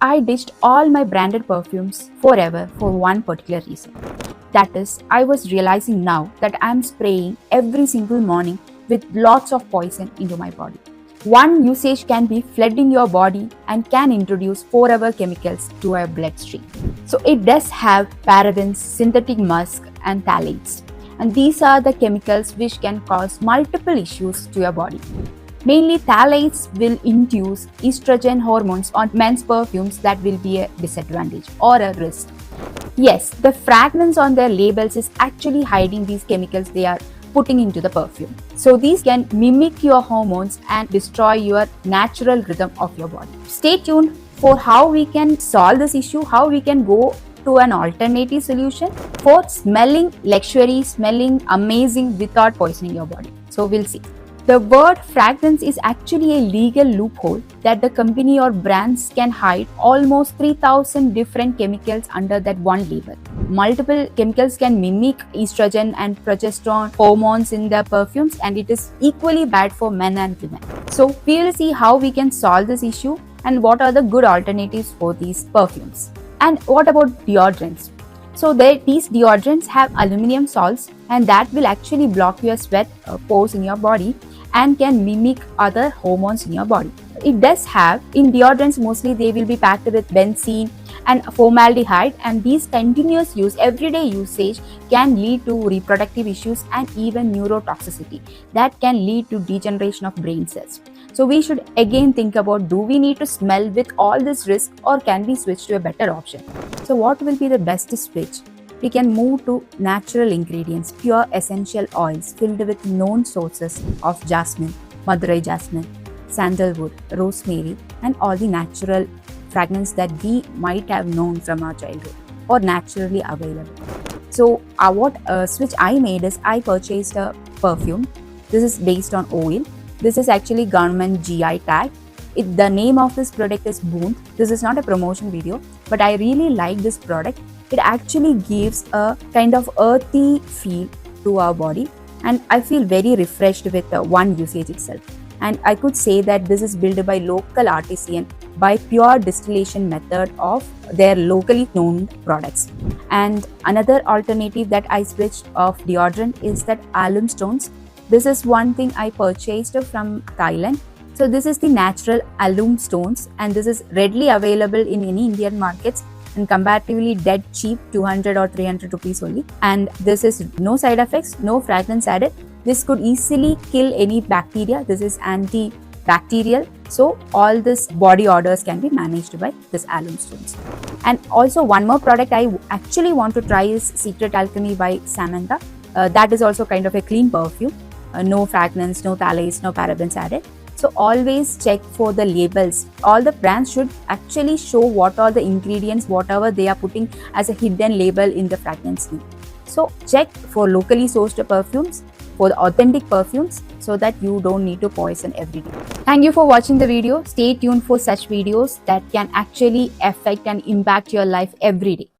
I ditched all my branded perfumes forever for one particular reason. That is, I was realizing now that I'm spraying every single morning with lots of poison into my body. One usage can be flooding your body and can introduce forever chemicals to our bloodstream. So it does have parabens, synthetic musk, and phthalates. And these are the chemicals which can cause multiple issues to your body. Mainly phthalates will induce estrogen hormones on men's perfumes that will be a disadvantage or a risk. Yes, the fragrance on their labels is actually hiding these chemicals they are putting into the perfume. So these can mimic your hormones and destroy your natural rhythm of your body. Stay tuned for how we can solve this issue, how we can go to an alternative solution for smelling luxury, smelling amazing without poisoning your body. So we'll see. The word fragrance is actually a legal loophole that the company or brands can hide almost 3,000 different chemicals under that one label. Multiple chemicals can mimic estrogen and progesterone hormones in their perfumes, and it is equally bad for men and women. So we will see how we can solve this issue and what are the good alternatives for these perfumes. And what about deodorants? So these deodorants have aluminum salts, and that will actually block your sweat pores in your body and can mimic other hormones in your body. It does have, in deodorants mostly they will be packed with benzene and formaldehyde, and these continuous use, everyday usage can lead to reproductive issues and even neurotoxicity that can lead to degeneration of brain cells. So we should again think about, do we need to smell with all this risk or can we switch to a better option? So what will be the best switch? We can move to natural ingredients, pure essential oils filled with known sources of jasmine, Madurai jasmine, sandalwood, rosemary, and all the natural fragrance that we might have known from our childhood or naturally available. So what switch I made is I purchased a perfume. This is based on oil. This is actually government GI tag. The name of this product is Boon. This is not a promotion video, but I really like this product. It actually gives a kind of earthy feel to our body, and I feel very refreshed with one usage itself. And I could say that this is built by local artisan by pure distillation method of their locally known products. And another alternative that I switched of deodorant is that alum stones. This is one thing I purchased from Thailand. So this is the natural alum stones, and this is readily available in any Indian markets and comparatively dead cheap, 200 or 300 rupees only. And this is no side effects, no fragrance added. This could easily kill any bacteria. This is antibacterial. So all this body odors can be managed by this alum stones. And also one more product I actually want to try is Secret Alchemy by Samantha. That is also kind of a clean perfume. No fragrance, no phthalates, no parabens added. So always check for the labels. All the brands should actually show what are the ingredients, whatever they are putting as a hidden label in the fragrance name. So check for locally sourced perfumes, for the authentic perfumes, so that you don't need to poison every day. Thank you for watching the video. Stay tuned for such videos that can actually affect and impact your life every day.